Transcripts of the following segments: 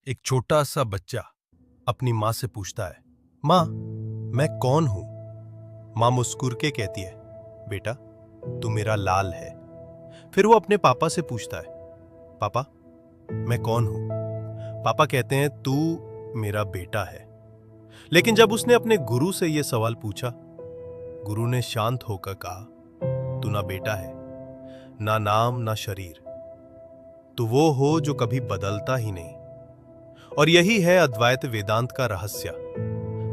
एक छोटा सा बच्चा अपनी माँ से पूछता है, माँ, मैं कौन हूं? माँ मुस्कुर के कहती है, बेटा, तू मेरा लाल है। फिर वो अपने पापा से पूछता है, पापा, मैं कौन हूं? पापा कहते हैं, तू मेरा बेटा है। लेकिन जब उसने अपने गुरु से यह सवाल पूछा, गुरु ने शांत होकर कहा, तू ना बेटा है, ना नाम, ना शरीर। तू वो हो जो कभी बदलता ही नहीं। और यही है अद्वैत वेदांत का रहस्य,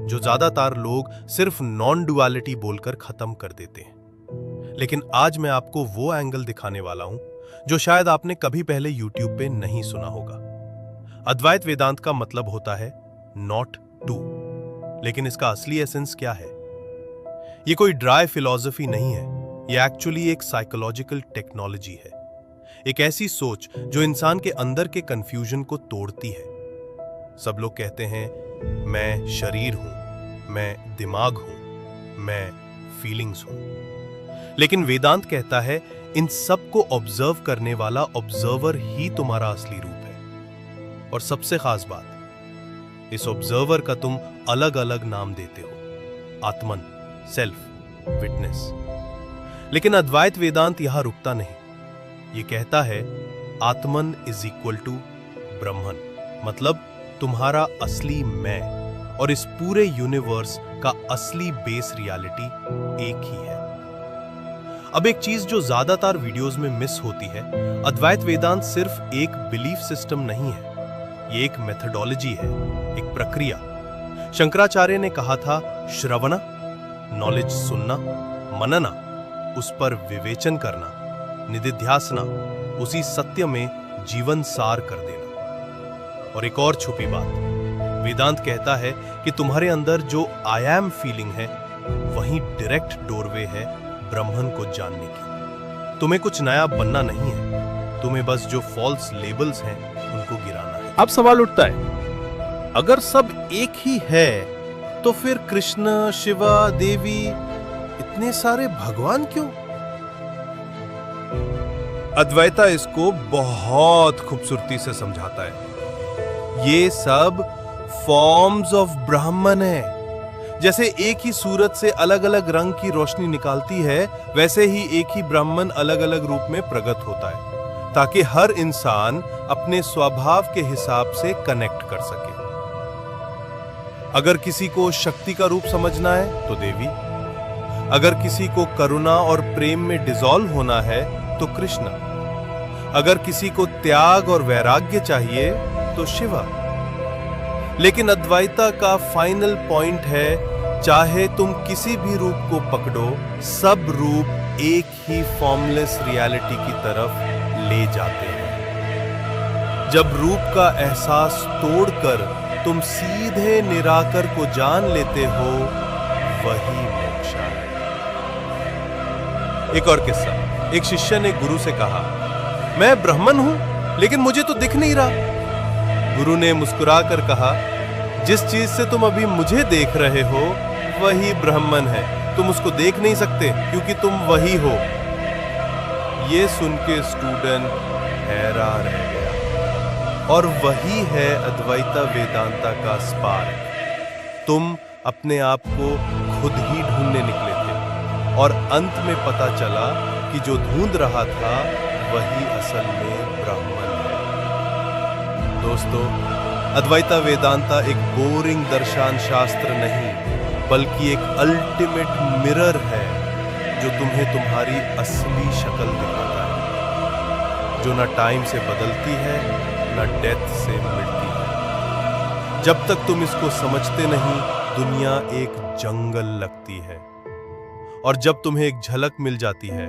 जो ज्यादातर लोग सिर्फ नॉन डुअलिटी बोलकर खत्म कर देते हैं। लेकिन आज मैं आपको वो एंगल दिखाने वाला हूं जो शायद आपने कभी पहले यूट्यूब पे नहीं सुना होगा। अद्वैत वेदांत का मतलब होता है नॉट टू। लेकिन इसका असली एसेंस क्या है? ये कोई ड्राई फिलॉसफी नहीं है, ये एक्चुअली एक साइकोलॉजिकल टेक्नोलॉजी है। एक ऐसी सोच जो इंसान के अंदर के कंफ्यूजन को तोड़ती है। सब लोग कहते हैं, मैं शरीर हूं, मैं दिमाग हूं, मैं फीलिंग्स हूं। लेकिन वेदांत कहता है, इन सब को ऑब्जर्व करने वाला ऑब्जर्वर ही तुम्हारा असली रूप है। और सबसे खास बात, इस ऑब्जर्वर का तुम अलग अलग नाम देते हो, आत्मन, सेल्फ, विटनेस। लेकिन अद्वैत वेदांत यहां रुकता नहीं। ये कहता है, आत्मन इज इक्वल टू ब्रह्मन, मतलब तुम्हारा असली मैं और इस पूरे यूनिवर्स का असली बेस रियलिटी एक ही है। अब एक चीज जो ज्यादातर वीडियोस में मिस होती है, अद्वैत वेदांत सिर्फ एक बिलीफ सिस्टम नहीं है, ये एक मेथडोलॉजी है, एक प्रक्रिया। शंकराचार्य ने कहा था, श्रवण, नॉलेज सुनना, मनना, उस पर विवेचन करना, निदिध्यासना, उसी सत्य में जीवन सार कर देना। और एक और छुपी बात, वेदांत कहता है कि तुम्हारे अंदर जो आई एम फीलिंग है, वही डायरेक्ट डोरवे है ब्रह्मन को जानने की। तुम्हें कुछ नया बनना नहीं है, तुम्हें बस जो फॉल्स लेबल्स हैं उनको गिराना है। अब सवाल उठता है, अगर सब एक ही है तो फिर कृष्ण, शिवा, देवी, इतने सारे भगवान क्यों? अद्वैता इसको बहुत खूबसूरती से समझाता है। ये सब फॉर्म्स ऑफ ब्राह्मण है। जैसे एक ही सूरत से अलग अलग रंग की रोशनी निकालती है, वैसे ही एक ही ब्राह्मण अलग अलग रूप में प्रकट होता है, ताकि हर इंसान अपने स्वभाव के हिसाब से कनेक्ट कर सके। अगर किसी को शक्ति का रूप समझना है तो देवी, अगर किसी को करुणा और प्रेम में डिसॉल्व होना है तो कृष्ण, अगर किसी को त्याग और वैराग्य चाहिए तो शिवा। लेकिन अद्वैता का फाइनल पॉइंट है, चाहे तुम किसी भी रूप को पकड़ो, सब रूप एक ही फॉर्मलेस रियलिटी की तरफ ले जाते हैं। जब रूप का एहसास तोड़कर तुम सीधे निराकर को जान लेते हो, वही मोक्ष है। एक और किस्सा, एक शिष्य ने गुरु से कहा, मैं ब्राह्मण हूं, लेकिन मुझे तो दिख नहीं रहा। गुरु ने मुस्कुराकर कहा, जिस चीज से तुम अभी मुझे देख रहे हो, वही ब्राह्मण है। तुम उसको देख नहीं सकते क्योंकि तुम वही हो। ये सुन के स्टूडेंट हैरान रह गया। और वही है अद्वैता वेदांता का स्पार्क। तुम अपने आप को खुद ही ढूंढने निकले थे और अंत में पता चला कि जो ढूंढ रहा था, वही असल में ब्राह्मण है। दोस्तों, अद्वैता वेदांता एक बोरिंग दर्शन शास्त्र नहीं, बल्कि एक अल्टीमेट मिरर है, जो तुम्हें तुम्हारी असली शक्ल दिखाता है, जो ना टाइम से बदलती है, ना डेथ से मिटती है। जब तक तुम इसको समझते नहीं, दुनिया एक जंगल लगती है, और जब तुम्हें एक झलक मिल जाती है,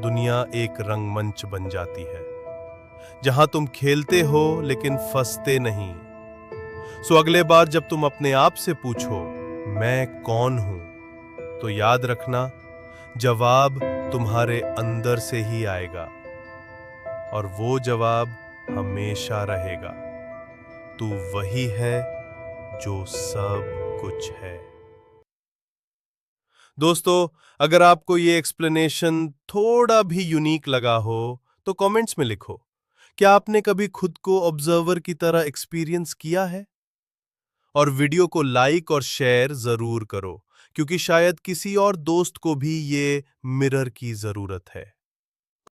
दुनिया एक रंगमंच बन जाती है, जहां तुम खेलते हो लेकिन फंसते नहीं। सो अगले बार जब तुम अपने आप से पूछो, मैं कौन हूं, तो याद रखना, जवाब तुम्हारे अंदर से ही आएगा, और वो जवाब हमेशा रहेगा, तू वही है जो सब कुछ है। दोस्तों, अगर आपको ये एक्सप्लेनेशन थोड़ा भी यूनिक लगा हो तो कमेंट्स में लिखो, क्या आपने कभी खुद को ऑब्जर्वर की तरह एक्सपीरियंस किया है? और वीडियो को लाइक और शेयर जरूर करो, क्योंकि शायद किसी और दोस्त को भी ये मिरर की जरूरत है।